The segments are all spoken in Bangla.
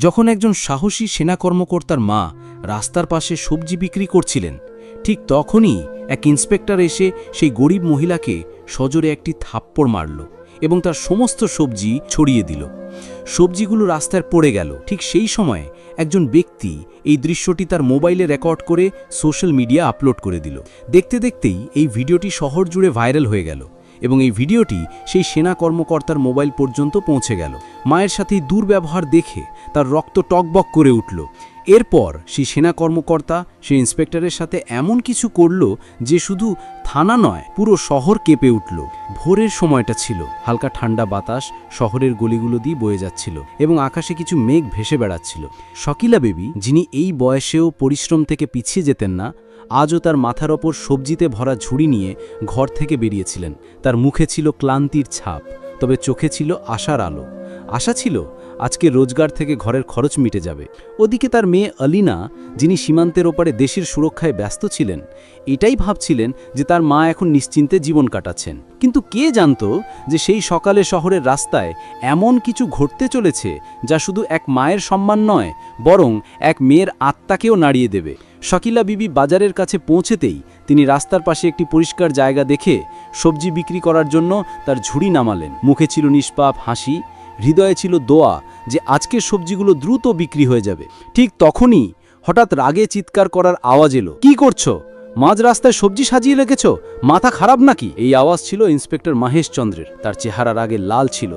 যখন একজন সাহসী সেনা কর্মকর্তার মা রাস্তার পাশে সবজি বিক্রি করছিলেন, ঠিক তখনই এক ইন্সপেক্টর এসে সেই গরিব মহিলাকে সজোরে একটি থাপ্পড় মারল এবং তার সমস্ত সবজি ছড়িয়ে দিল। সবজিগুলো রাস্তায় পড়ে গেল। ঠিক সেই সময়ে একজন ব্যক্তি এই দৃশ্যটি তার মোবাইলে রেকর্ড করে সোশ্যাল মিডিয়া আপলোড করে দিল। দেখতে দেখতেই এই ভিডিওটি শহর জুড়ে ভাইরাল হয়ে গেল এবং এই ভিডিওটি সেই সেনা কর্মকর্তার মোবাইল পর্যন্ত পৌঁছে গেল। মায়ের সাথে দুর্ব্যবহার দেখে তার রক্ত টকবক করে উঠল। এরপর সেই সেনা কর্মকর্তা সেই ইন্সপেক্টরের সাথে এমন কিছু করল যে শুধু থানা নয়, পুরো শহর কেঁপে উঠল। ভোরের সময়টা ছিল, হালকা ঠান্ডা বাতাস শহরের গলিগুলো দিয়ে বয়ে যাচ্ছিল এবং আকাশে কিছু মেঘ ভেসে বেড়াচ্ছিল। শকিলা বেবি, যিনি এই বয়সেও পরিশ্রম থেকে পিছিয়ে যেতেন না, আজও তার মাথার ওপর সবজিতে ভরা ঝুড়ি নিয়ে ঘর থেকে বেরিয়েছিলেন। তার মুখে ছিল ক্লান্তির ছাপ, তবে চোখে ছিল আশার আলো। আশা ছিল আজকে রোজগার থেকে ঘরের খরচ মিটে যাবে। ওদিকে তার মেয়ে আলিনা, যিনি সীমান্তের ওপারে দেশের সুরক্ষায় ব্যস্ত ছিলেন, এটাই ভাবছিলেন যে তার মা এখন নিশ্চিন্তে জীবন কাটাচ্ছেন। কিন্তু কে জানত যে সেই সকালে শহরের রাস্তায় এমন কিছু ঘটতে চলেছে যা শুধু এক মায়ের সম্মান নয়, বরং এক মেয়ের আত্মাকেও নাড়িয়ে দেবে। শকিলা বিবি বাজারের কাছে পৌঁছেতেই তিনি রাস্তার পাশে একটি পরিষ্কার জায়গা দেখে সবজি বিক্রি করার জন্য তার ঝুড়ি নামালেন। মুখে ছিল নিষ্পাপ হাসি, হৃদয়ে ছিল দোয়া যে আজকের সবজিগুলো দ্রুত বিক্রি হয়ে যাবে। ঠিক তখনই হঠাৎ রাগে চিৎকার করার আওয়াজ এলো। কি করছো? মাঝ রাস্তায় সবজি সাজিয়ে রেখেছ? মাথা খারাপ নাকি? এই আওয়াজ ছিল ইন্সপেক্টর মহেশ চন্দ্রের। তার চেহারা রাগে লাল ছিল,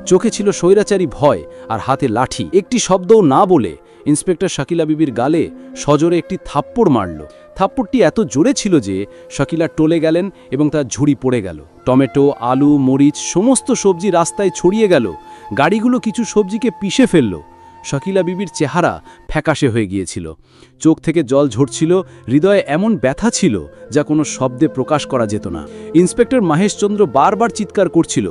চোখে ছিল স্বৈরাচারী ভয় আর হাতে লাঠি। একটি শব্দও না বলে ইন্সপেক্টর শকিলা বিবির গালে সজোরে একটি থাপ্পড় মারল। থাপ্পড়টি এত জোরে ছিল যে শকিলা টলে গেলেন এবং তার ঝুড়ি পড়ে গেল। টমেটো, আলু, মরিচ, সমস্ত সবজি রাস্তায় ছড়িয়ে গেল। গাড়িগুলো কিছু সবজিকে পিষে ফেলল। শকিলা বিবির চেহারা ফ্যাকাশে হয়ে গিয়েছিল, চোখ থেকে জল ঝরছিল, হৃদয়ে এমন ব্যথা ছিল যা কোনো শব্দে প্রকাশ করা যেত না। ইন্সপেক্টর মহেশচন্দ্র বারবার চিৎকার করছিল,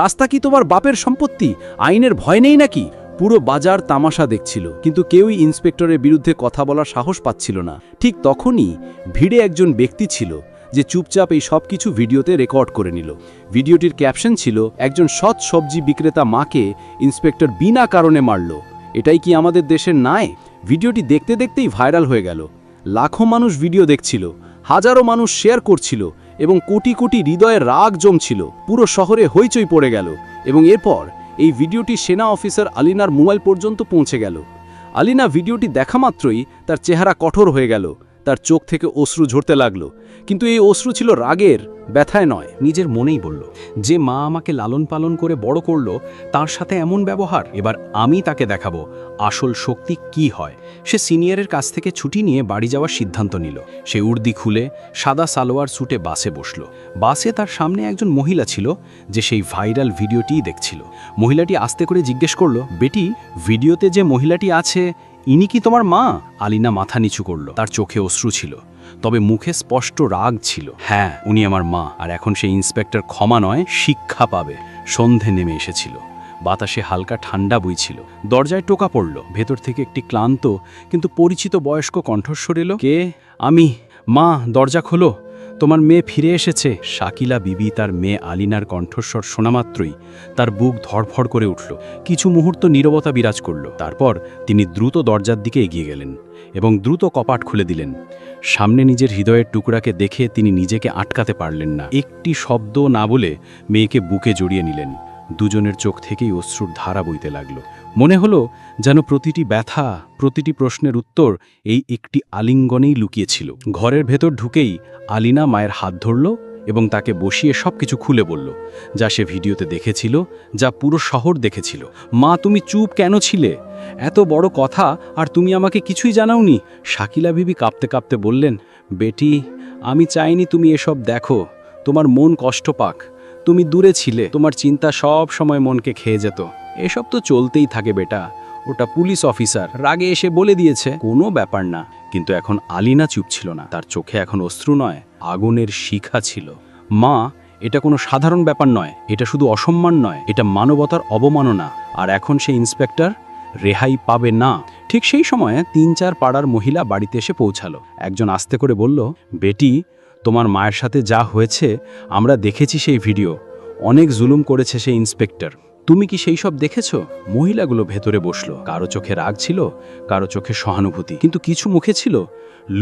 রাস্তা কি তোমার বাপের সম্পত্তি? আইনের ভয় নেই নাকি? পুরো বাজার তামাশা দেখছিল, কিন্তু কেউই ইন্সপেক্টরের বিরুদ্ধে কথা বলার সাহস পাচ্ছিল না। ঠিক তখনই ভিড়ে একজন ব্যক্তি ছিল যে চুপচাপ এই সব কিছু ভিডিওতে রেকর্ড করে নিল। ভিডিওটির ক্যাপশন ছিল, একজন সৎ সবজি বিক্রেতা মাকে ইন্সপেক্টর বিনা কারণে মারল। এটাই কি আমাদের দেশের ন্যায়? ভিডিওটি দেখতে দেখতেই ভাইরাল হয়ে গেল। লাখো মানুষ ভিডিও দেখছিল, হাজারো মানুষ শেয়ার করছিল এবং কোটি কোটি হৃদয়ের রাগ জমছিল। পুরো শহরে হইচই পড়ে গেল এবং এরপর এই ভিডিওটি সেনা অফিসার আলিনার মোবাইল পর্যন্ত পৌঁছে গেল। আলিনা ভিডিওটি দেখা মাত্রই তার চেহারা কঠোর হয়ে গেল, তার চোখ থেকে অশ্রু ঝরতে লাগলো। কিন্তু এই অশ্রু ছিল রাগের, ব্যথায় নয়। নিজের মনেই বলল, যে মা আমাকে লালন পালন করে বড় করলো, তার সাথে এমন ব্যবহার, এবার আমি তাকে দেখাবো আসল শক্তি কি হয়। সে সিনিয়রের কাছ থেকে ছুটি নিয়ে বাড়ি যাওয়ার সিদ্ধান্ত নিল। সে উর্দি খুলে সাদা সালোয়ার স্যুটে বাসে বসল। বাসে তার সামনে একজন মহিলা ছিল যে সেই ভাইরাল ভিডিওটিই দেখছিল। মহিলাটি আস্তে করে জিজ্ঞেস করল, বেটি, ভিডিওতে যে মহিলাটি আছে ইনি কি তোমার মা? আলিনা মাথা নিচু করল, তার চোখে অশ্রু ছিল, তবে মুখে স্পষ্ট রাগ ছিল। হ্যাঁ, উনি আমার মা, আর এখন সেই ইন্সপেক্টর ক্ষমা নয়, শিক্ষা পাবে। সন্ধে নেমে এসেছিল, বাতাসে হালকা ঠান্ডা বইছিল। দরজায় টোকা পড়ল। ভেতর থেকে একটি ক্লান্ত কিন্তু পরিচিত বয়স্ক কণ্ঠস্বর এলো, কে? আমি। মা, দরজা খোলো, তোমার মেয়ে ফিরে এসেছে। শাকিলা বিবি তার মেয়ে আলিনার কণ্ঠস্বর শোনামাত্রই তার বুক ধড়ফড় করে উঠল। কিছু মুহূর্ত নীরবতা বিরাজ করল। তারপর তিনি দ্রুত দরজার দিকে এগিয়ে গেলেন এবং দ্রুত কপাট খুলে দিলেন। সামনে নিজের হৃদয়ের টুকরাকে দেখে তিনি নিজেকে আটকাতে পারলেন না। একটি শব্দ না বলে মেয়েকে বুকে জড়িয়ে নিলেন। দুজনের চোখ থেকেই অশ্রুর ধারা বইতে লাগলো। মনে হলো যেন প্রতিটি ব্যথা, প্রতিটি প্রশ্নের উত্তর এই একটি আলিঙ্গনেই লুকিয়েছিল। ঘরের ভেতর ঢুকেই আলিনা মায়ের হাত ধরল এবং তাকে বসিয়ে সবকিছু খুলে বলল, যা সে ভিডিওতে দেখেছিল, যা পুরো শহর দেখেছিল। মা, তুমি চুপ কেন ছিলে? এত বড় কথা আর তুমি আমাকে কিছুই জানাওনি। শাকিলা বিবি কাঁপতে কাঁপতে বললেন, বেটি, আমি চাইনি তুমি এসব দেখো, তোমার মন কষ্ট পাক। তুমি দূরে ছিলে, তোমার চিন্তা সব সময় মনকে খেয়ে যেত। এসব তো চলতেই থাকে বেটা, ওটা পুলিশ অফিসার রাগে এসে বলে দিয়েছে, কোনো ব্যাপার না। কিন্তু এখন আলিনা চুপ ছিল না, তার চোখে এখন অশ্রু নয়, আগুনের শিখা ছিল। মা, এটা কোনো সাধারণ ব্যাপার নয়, এটা শুধু অসম্মান নয়, এটা মানবতার অবমাননা। আর এখন সেই ইন্সপেক্টর রেহাই পাবে না। ঠিক সেই সময়ে ৩-৪ পাড়ার মহিলা বাড়িতে এসে পৌঁছালো। একজন আস্তে করে বলল, বেটি, তোমার মায়ের সাথে যা হয়েছে আমরা দেখেছি সেই ভিডিও। অনেক জুলুম করেছে সেই ইন্সপেক্টর, তুমি কি সেই সব দেখেছ? মহিলাগুলো ভেতরে বসলো। কারো চোখে রাগ ছিল, কারো চোখে সহানুভূতি, কিন্তু কিছু মুখে ছিল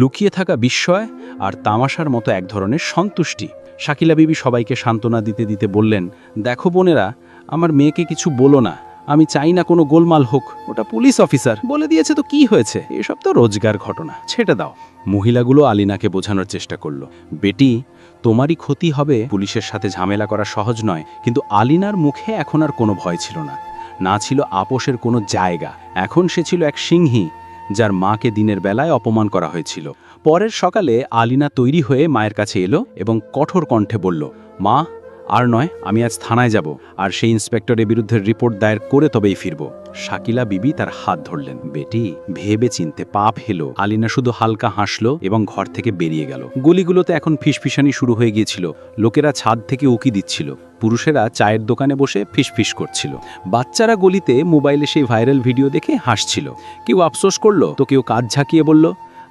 লুকিয়ে থাকা বিস্ময় আর তামাশার মতো এক ধরনের সন্তুষ্টি। শাকিলা বিবি সবাইকে সান্ত্বনা দিতে দিতে বললেন, দেখো বোনেরা, আমার মেয়েকে কিছু বলো না। আমি চাই না কোনো গোলমাল হোক। ওটা পুলিশ অফিসার, বলে দিয়েছে তো কি হয়েছে? এসব তো রোজগার ঘটনা, ছেড়ে দাও। মহিলাগুলো আলিনাকে বোঝানোর চেষ্টা করলো, বেটি, তোমারই ক্ষতি হবে। পুলিশের সাথে ঝামেলা করা সহজ নয়। কিন্তু আলিনার মুখে এখন আর কোনো ভয় ছিল না, না ছিল আপোষের কোনো জায়গা। এখন সে ছিল এক সিংহী, যার মাকে দিনের বেলায় অপমান করা হয়েছিল। পরের সকালে আলিনা তৈরি হয়ে মায়ের কাছে এলো এবং কঠোর কণ্ঠে বলল, মা, আর নয়, আমি আজ থানায় যাব, আর সেই ইন্সপেক্টরের বিরুদ্ধে রিপোর্ট দায়ের করে তবেই ফিরব। শাকিলা বিবি তার হাত ধরলেন। বেটি, ভেবে চিনতে পাপ হেলো। আলিনা শুধু হালকা হাসলো এবং ঘর থেকে বেরিয়ে গেল। গলিগুলোতে এখন ফিসফিসানি শুরু হয়ে গিয়েছিল। লোকেরা ছাদ থেকে উকি দিচ্ছিল, পুরুষেরা চায়ের দোকানে বসে ফিসফিস করছিল, বাচ্চারা গলিতে মোবাইলে সেই ভাইরাল ভিডিও দেখে হাসছিল। কেউ আফসোস করলো তো কেউ কাজ ঝাঁকিয়ে বলল,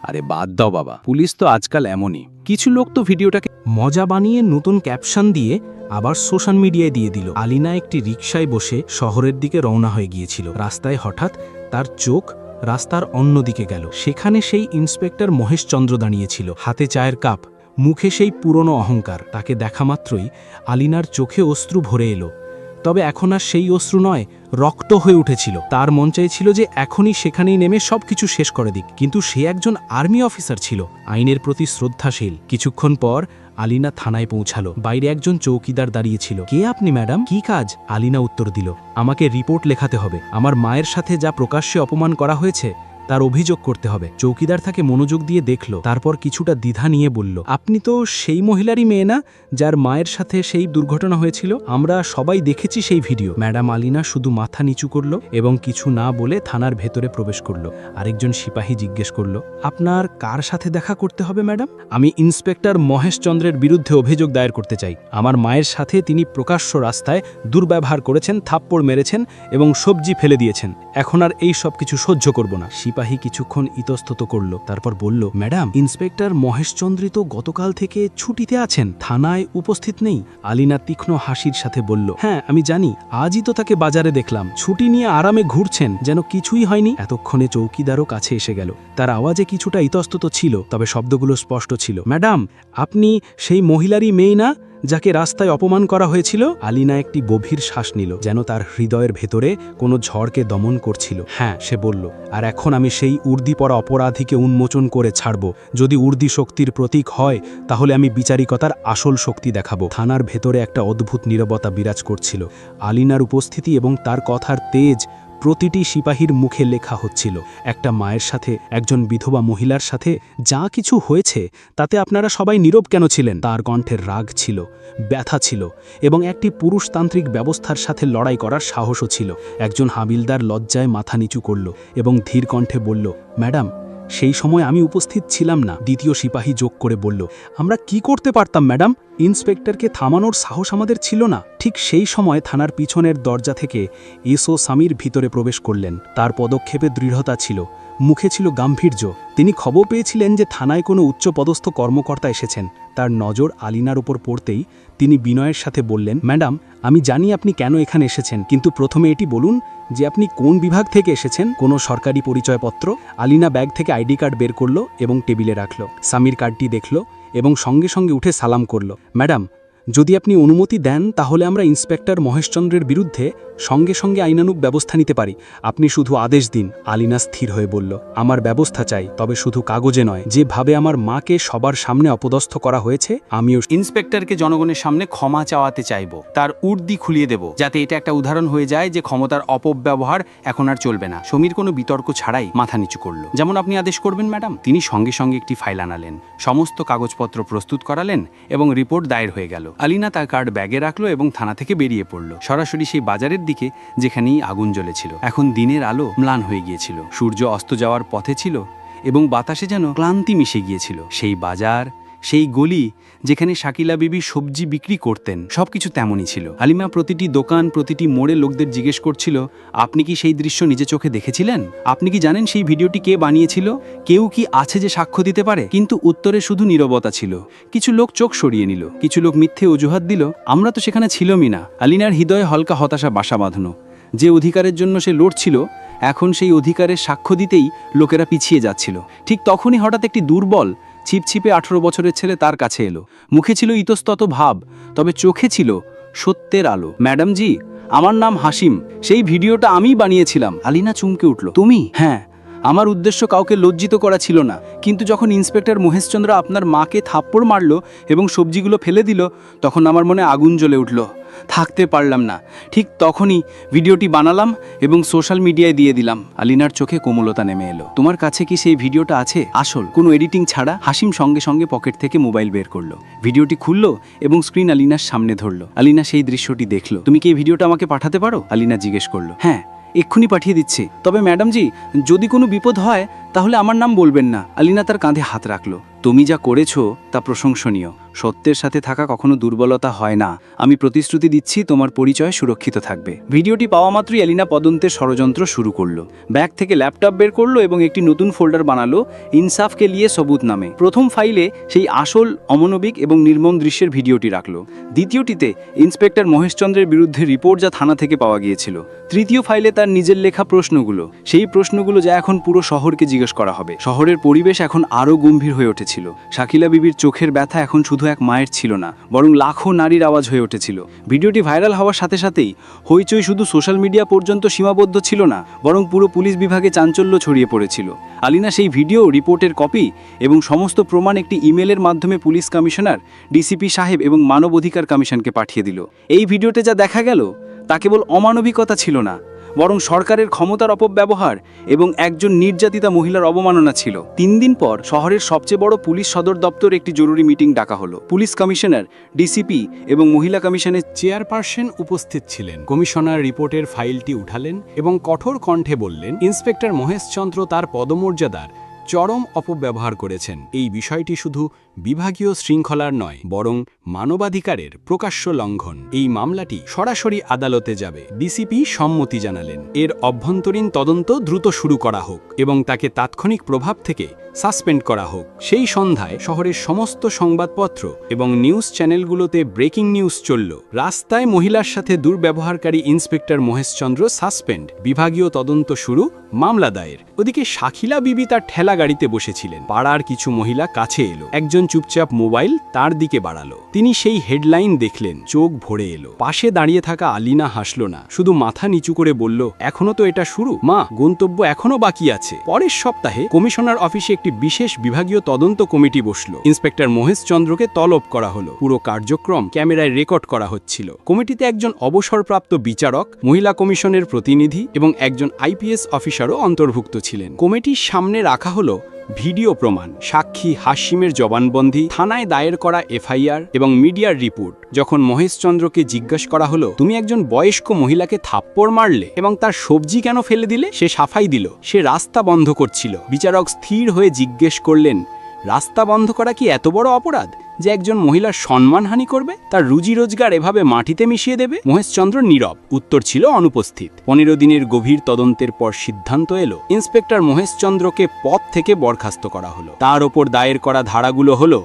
আরে বাদ দাও বাবা, পুলিশ তো আজকাল এমনই। কিছু লোক তো ভিডিওটাকে মজা বানিয়ে নতুন ক্যাপশন দিয়ে আবার সোশ্যাল মিডিয়ায় দিয়ে দিল। আলিনা একটি রিকশায় বসে শহরের দিকে রওনা হয়ে গিয়েছিল। রাস্তায় হঠাৎ তার চোখ রাস্তার অন্যদিকে গেল। সেখানে সেই ইন্সপেক্টর মহেশচন্দ্র দাঁড়িয়েছিল, হাতে চায়ের কাপ, মুখে সেই পুরনো অহংকার। তাকে দেখা মাত্রই আলিনার চোখে অশ্রু ভরে এলো। তবে এখন আর সেই অশ্রু নয়, রক্ত হয়ে উঠেছিল। তার মন চাইছিল যে এখনই সেখানেই নেমে সবকিছু শেষ করে দিক, কিন্তু সে একজন আর্মি অফিসার ছিল, আইনের প্রতি শ্রদ্ধাশীল। কিছুক্ষণ পর আলিনা থানায় পৌঁছালো। বাইরে একজন চৌকিদার দাঁড়িয়েছিল। কে আপনি ম্যাডাম, কি কাজ? আলিনা উত্তর দিল, আমাকে রিপোর্ট লেখাতে হবে। আমার মায়ের সাথে যা প্রকাশ্যে অপমান করা হয়েছে তার অভিযোগ করতে হবে। চৌকিদার তাকে মনোযোগ দিয়ে দেখল, তারপর কিছুটা দ্বিধা নিয়ে বলল, আপনি তো সেই মহিলারই মেয়ে না, যার মায়ের সাথে সেই দুর্ঘটনা হয়েছিল? আমরা সবাই দেখেছি সেই ভিডিও। ম্যাডাম আলিনা শুধু মাথা নিচু করল এবং কিছু না বলে থানার ভেতরে প্রবেশ করল। আরেকজন সিপাহী জিজ্ঞেস করল, আপনার কার সাথে দেখা করতে হবে ম্যাডাম? আমি ইন্সপেক্টর মহেশচন্দ্রের বিরুদ্ধে অভিযোগ দায়ের করতে চাই। আমার মায়ের সাথে তিনি প্রকাশ্য রাস্তায় দুর্ব্যবহার করেছেন, থাপ্পড় মেরেছেন এবং সবজি ফেলে দিয়েছেন। এখন আর এই সব কিছু সহ্য করব না। সিপাহী কিছুক্ষণ ইতস্তত করল, তারপর বলল, ম্যাডাম, ইন্সপেক্টর মহেশচন্দ্র তো গতকাল থেকে ছুটিতে আছেন, থানায় উপস্থিত নেই। আলিনা তীক্ষ্ণ হাসির সাথে বলল, হ্যাঁ আমি জানি, আজই তো তাকে বাজারে দেখলাম, ছুটি নিয়ে আরামে ঘুরছেন, যেন কিছুই হয়নি। এতক্ষণে চৌকিদারও কাছে এসে গেল। তার আওয়াজে কিছুটা ইতস্তত ছিল, তবে শব্দগুলো স্পষ্ট ছিল। ম্যাডাম, আপনি সেই মহিলারই মেয়ে না, যাকে রাস্তায় অপমান করা হয়েছিল? আলিনা একটি গভীর শ্বাস নিল, যেন তার হৃদয়ের ভেতরে কোনো ঝড়কে দমন করছিল। হ্যাঁ, সে বলল, আর এখন আমি সেই উর্দি পরা অপরাধীকে উন্মোচন করে ছাড়ব। যদি উর্দি শক্তির প্রতীক হয়, তাহলে আমি বিচারিকতার আসল শক্তি দেখাবো। থানার ভেতরে একটা অদ্ভুত নীরবতা বিরাজ করছিল। আলিনার উপস্থিতি এবং তার কথার তেজ প্রতিটি সিপাহীর মুখে লেখা হচ্ছিল। একটা মায়ের সাথে, একজন বিধবা মহিলার সাথে যা কিছু হয়েছে, তাতে আপনারা সবাই নীরব কেন ছিলেন? তার কণ্ঠের রাগ ছিল, ব্যথা ছিল এবং একটি পুরুষতান্ত্রিক ব্যবস্থার সাথে লড়াই করার সাহসও ছিল। একজন হাবিলদার লজ্জায় মাথা নিচু করল এবং ধীর কণ্ঠে বলল, ম্যাডাম, সেই সময় আমি উপস্থিত ছিলাম না। দ্বিতীয় সিপাহী যোগ করে বলল, আমরা কি করতে পারতাম ম্যাডাম? ইন্সপেক্টরকে থামানোর সাহস আমাদের ছিল না। ঠিক সেই সময় থানার পিছনের দরজা থেকে এসও সামির ভিতরে প্রবেশ করলেন। তার পদক্ষেপে দৃঢ়তা ছিল, মুখে ছিল গাম্ভীর্য। তিনি খবর পেয়েছিলেন যে থানায় কোনো উচ্চপদস্থ কর্মকর্তা এসেছেন। তার নজর আলিনার উপর পড়তেই তিনি বিনয়ের সাথে বললেন, ম্যাডাম, আমি জানি আপনি কেন এখানে এসেছেন, কিন্তু প্রথমে এটি বলুন যে আপনি কোন বিভাগ থেকে এসেছেন। কোনো সরকারি পরিচয়পত্র? আলিনা ব্যাগ থেকে আইডি কার্ড বের করল এবং টেবিলে রাখল। সামির কার্ডটি দেখল এবং সঙ্গে সঙ্গে উঠে সালাম করল। ম্যাডাম, যদি আপনি অনুমতি দেন, তাহলে আমরা ইন্সপেক্টর মহেশচন্দ্রের বিরুদ্ধে সঙ্গে সঙ্গে আইনানুগ ব্যবস্থা নিতে পারি। আপনি শুধু আদেশ দিন। আলিনা স্থির হয়ে বলল, আমার ব্যবস্থা চাই, তবে শুধু কাগজে নয়। যেভাবে আমার মাকে সবার সামনে অপদস্থ করা হয়েছে, আমিও ইন্সপেক্টরকে জনগণের সামনে ক্ষমা চাওয়াতে চাইব। তার উর্দি খুলিয়ে দেব, যাতে এটা একটা উদাহরণ হয়ে যায় যে ক্ষমতার অপব্যবহার এখন আর চলবে না। সমীর কোনো বিতর্ক ছাড়াই মাথা নিচু করল। যেমন আপনি আদেশ করবেন ম্যাডাম। তিনি সঙ্গে সঙ্গে একটি ফাইল আনালেন, সমস্ত কাগজপত্র প্রস্তুত করালেন এবং রিপোর্ট দায়ের হয়ে গেল। আলিনা তার কার্ড ব্যাগে রাখলো এবং থানা থেকে বেরিয়ে পড়ল, সরাসরি সেই বাজারের দিকে যেখানেই আগুন জ্বলেছিল। এখন দিনের আলো ম্লান হয়ে গিয়েছিল, সূর্য অস্ত যাওয়ার পথে ছিল এবং বাতাসে যেন ক্লান্তি মিশে গিয়েছিল। সেই বাজার, সেই গলি যেখানে শাকিলা বিবি সবজি বিক্রি করতেন সবকিছু তেমনই ছিল। হালিমা প্রতিটি দোকান, প্রতিটি মোড়ে লোকদের জিজ্ঞেস করছিল, আপনি কি সেই দৃশ্য নিজে চোখে দেখেছিলেন? আপনি কি জানেন সেই ভিডিওটি কে বানিয়েছিল? কেউ কি আছে যে সাক্ষ্য দিতে পারে? কিন্তু উত্তরে শুধু নীরবতা ছিল। কিছু লোক চোখ সরিয়ে নিল, কিছু লোক মিথ্যে অজুহাত দিল, আমরা তো সেখানে ছিলমই না। আলিনার হৃদয়ে হালকা হতাশা বাসা বাঁধল। যে অধিকারের জন্য সে লড়ছিল, এখন সেই অধিকারের সাক্ষ্য দিতেই লোকেরা পিছিয়ে যাচ্ছিল। ঠিক তখনই হঠাৎ একটি দুর্বল ছিপছিপে 18 বছরের ছেলে তার কাছে এলো। মুখে ছিল ইতস্তত ভাব, তবে চোখে ছিল সত্যের আলো। ম্যাডাম জি, আমার নাম হাসিম, সেই ভিডিওটা আমিই বানিয়েছিলাম। আলিনা চমকে উঠল। তুমি? হ্যাঁ, আমার উদ্দেশ্য কাউকে লজ্জিত করা ছিল না, কিন্তু যখন ইন্সপেক্টর মহেশচন্দ্র আপনার মাকে থাপ্পড় মারল এবং সবজিগুলো ফেলে দিল, তখন আমার মনে আগুন জ্বলে উঠল। থাকতে পারলাম না। ঠিক তখনই ভিডিওটি বানালাম এবং সোশ্যাল মিডিয়ায় দিয়ে দিলাম। আলিনার চোখে কোমলতা নেমে এলো। তোমার কাছে কি সেই ভিডিওটা আছে? আসল কোনো এডিটিং ছাড়া? হাসিম সঙ্গে সঙ্গে পকেট থেকে মোবাইল বের করলো, ভিডিওটি খুললো এবং স্ক্রিন আলিনার সামনে ধরলো। আলিনা সেই দৃশ্যটি দেখলো। তুমি কি এই ভিডিওটা আমাকে পাঠাতে পারো? আলিনা জিজ্ঞেস করলো। হ্যাঁ, এক্ষুনি পাঠিয়ে দিচ্ছি। তবে ম্যাডাম জি, যদি কোনো বিপদ হয় তাহলে আমার নাম বলবেন না। আলিনা তার কাঁধে হাত রাখলো। তুমি যা করেছো তা প্রশংসনীয়। সত্যের সাথে থাকা কখনো দুর্বলতা হয় না। আমি প্রতিশ্রুতি দিচ্ছি তোমার পরিচয় সুরক্ষিত থাকবে। ভিডিওটি পাওয়া মাত্রই আলিনা তদন্তের ষড়যন্ত্র শুরু করলো। ব্যাগ থেকে ল্যাপটপ বের করলো এবং একটি নতুন ফোল্ডার বানালো, ইনসাফকে লিয়ে সবুত নামে। প্রথম ফাইলে সেই আসল অমানবিক এবং নির্মম দৃশ্যের ভিডিওটি রাখলো। দ্বিতীয়টিতে ইন্সপেক্টর মহেশচন্দ্রের বিরুদ্ধে রিপোর্ট যা থানা থেকে পাওয়া গিয়েছিল। তৃতীয় ফাইলে তার নিজের লেখা প্রশ্নগুলো, সেই প্রশ্নগুলো যা এখন পুরো শহরকে জিজ্ঞেস করা হবে। শহরের পরিবেশ এখন আরও গম্ভীর হয়ে উঠেছিল। শাকিলা বিবির চোখের ব্যথা এখন শুধু এক মায়ের ছিল না, বরং লাখো নারীর আওয়াজ হয়ে উঠেছিল। ভিডিওটি ভাইরাল হওয়ার সাথে সাথেই হইচই শুধু সোশ্যাল মিডিয়া পর্যন্ত সীমাবদ্ধ ছিল না, বরং পুরো পুলিশ বিভাগে চাঞ্চল্য ছড়িয়ে পড়েছিল। আলিনা সেই ভিডিও, রিপোর্টের কপি এবং সমস্ত প্রমাণ একটি ইমেলের মাধ্যমে পুলিশ কমিশনার, ডিসিপি সাহেব এবং মানব অধিকার কমিশনকে পাঠিয়ে দিল। এই ভিডিওতে যা দেখা গেল তা কেবল অমানবিকতা ছিল না, বরং সরকারের ক্ষমতার অপব্যবহার এবং একজন নির্যাতিতা মহিলার অবমাননা ছিল। 3 দিন পর শহরের সবচেয়ে বড় পুলিশ সদর দপ্তর একটি জরুরি মিটিং ডাকা হলো। পুলিশ কমিশনার, ডিসিপি এবং মহিলা কমিশনের চেয়ারপারসন উপস্থিত ছিলেন। কমিশনার রিপোর্টের ফাইলটি উঠালেন এবং কঠোর কণ্ঠে বললেন, ইন্সপেক্টর মহেশচন্দ্র তার পদমর্যাদার চরম অপব্যবহার করেছেন। এই বিষয়টি শুধু বিভাগীয় শৃঙ্খলার নয়, বরং মানবাধিকারের প্রকাশ্য লঙ্ঘন। এই মামলাটি সরাসরি আদালতে যাবে। ডিসিপি সম্মতি জানালেন। এর অভ্যন্তরীণ তদন্ত দ্রুত শুরু করা হোক এবং তাকে তাৎক্ষণিক প্রভাব থেকে সাসপেন্ড করা হোক। সেই সন্ধ্যায় শহরের সমস্ত সংবাদপত্র এবং নিউজ চ্যানেলগুলোতে ব্রেকিং নিউজ চলল। রাস্তায় মহিলার সাথে দুর্ব্যবহারকারী ইন্সপেক্টর মহেশচন্দ্র সাসপেন্ড, বিভাগীয় তদন্ত শুরু, মামলা দায়ের। ওদিকে শাকিলা বিবি তার ঠেলা গাড়িতে বসেছিলেন। পাড়ার কিছু মহিলা কাছে এলো। একজন চুপচাপ মোবাইল তার দিকে বাড়ালো। তিনি সেই হেডলাইন দেখলেন, চোখ ভরে এলো। পাশে দাঁড়িয়ে থাকা আলিনা হাসল না, শুধু মাথা নিচু করে বলল, এখনো তো এটা শুরু মা, গন্তব্য এখনো বাকি আছে। পরের সপ্তাহে কমিশনার অফিসে একটি বিশেষ বিভাগীয় তদন্ত কমিটি বসল। ইন্সপেক্টর মহেশচন্দ্রকে তলব করা হলো। পুরো কার্যক্রম ক্যামেরায় রেকর্ড করা হচ্ছিল। কমিটিতে একজন অবসরপ্রাপ্ত বিচারক, মহিলা কমিশনের প্রতিনিধি এবং একজন আইপিএস অফিসারও অন্তর্ভুক্ত ছিলেন। কমিটির সামনে রাখা হলো ভিডিও প্রমাণ, সাক্ষী হাসিমের জবানবন্দি, থানায় দায়ের করা এফআইআর এবং মিডিয়ার রিপোর্ট। যখন মহেশচন্দ্রকে জিজ্ঞাসা করা হলো, তুমি একজন বয়স্ক মহিলাকে থাপ্পড় মারলে এবং তার সবজি কেন ফেলে দিলে, সে সাফাই দিল সে রাস্তা বন্ধ করছিল। বিচারক স্থির হয়ে জিজ্ঞেস করলেন, রাস্তা বন্ধ করা কি এত বড় অপরাধ যে একজন মহিলার সম্মানহানি করবে, তার রুজি রোজগার এভাবে মাটিতে মিশিয়ে দেবে? মহেশচন্দ্র নীরব। উত্তর ছিল অনুপস্থিত। 15 দিনের গভীর তদন্তের পর সিদ্ধান্ত এলো, ইন্সপেক্টর মহেশচন্দ্রকে পদ থেকে বরখাস্ত করা হলো। তার ওপর দায়ের করা ধারাগুলো হলো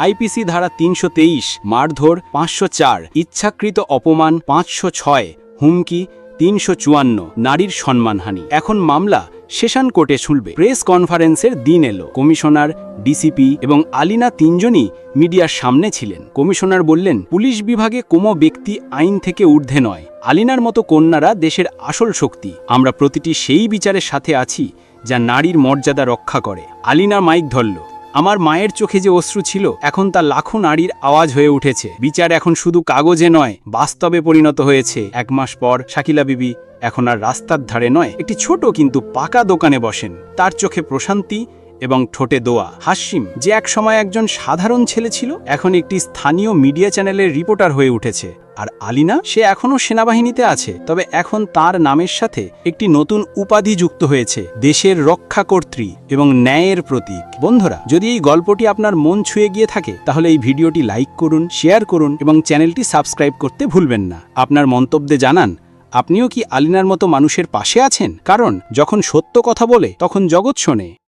আইপিসি ধারা 323, মারধর 504, ইচ্ছাকৃত অপমান 506, হুমকি 354, নারীর সম্মানহানি। এখন মামলা সেশন কোর্টে শুনবে। প্রেস কনফারেন্সের দিন এলো। কমিশনার, ডিসিপি এবং আলিনা তিনজনই মিডিয়ার সামনে ছিলেন। কমিশনার বললেন, পুলিশ বিভাগে কোনো ব্যক্তি আইন থেকে ঊর্ধ্বে নয়। আলিনার মতো কন্যারা দেশের আসল শক্তি। আমরা প্রতিটি সেই বিচারের সাথে আছি যা নারীর মর্যাদা রক্ষা করে। আলিনা মাইক ধরল। আমার মায়ের চোখে যে অশ্রু ছিল, এখন তা লাখো নারীর আওয়াজ হয়ে উঠেছে। বিচার এখন শুধু কাগজে নয়, বাস্তবে পরিণত হয়েছে। 1 মাস পর শাকিলা বিবি এখন আর রাস্তার ধারে নয়, একটি ছোট কিন্তু পাকা দোকানে বসেন। তার চোখে প্রশান্তি এবং ঠোঁটে দোয়া। হাসিম, যে এক সময় একজন সাধারণ ছেলে ছিল, এখন একটি স্থানীয় মিডিয়া চ্যানেলের রিপোর্টার হয়ে উঠেছে। আর আলিনা, সে এখনও সেনাবাহিনীতে আছে, তবে এখন তার নামের সাথে একটি নতুন উপাধি যুক্ত হয়েছে, দেশের রক্ষাকর্ত্রী এবং ন্যায়ের প্রতীক। বন্ধুরা, যদি এই গল্পটি আপনার মন ছুঁয়ে গিয়ে থাকে তাহলে এই ভিডিওটি লাইক করুন, শেয়ার করুন এবং চ্যানেলটি সাবস্ক্রাইব করতে ভুলবেন না। আপনার মন্তব্যে জানান আপনিও কি আলিনার মতো মানুষের পাশে আছেন? কারণ যখন সত্য কথা বলে তখন জগৎ শোনে।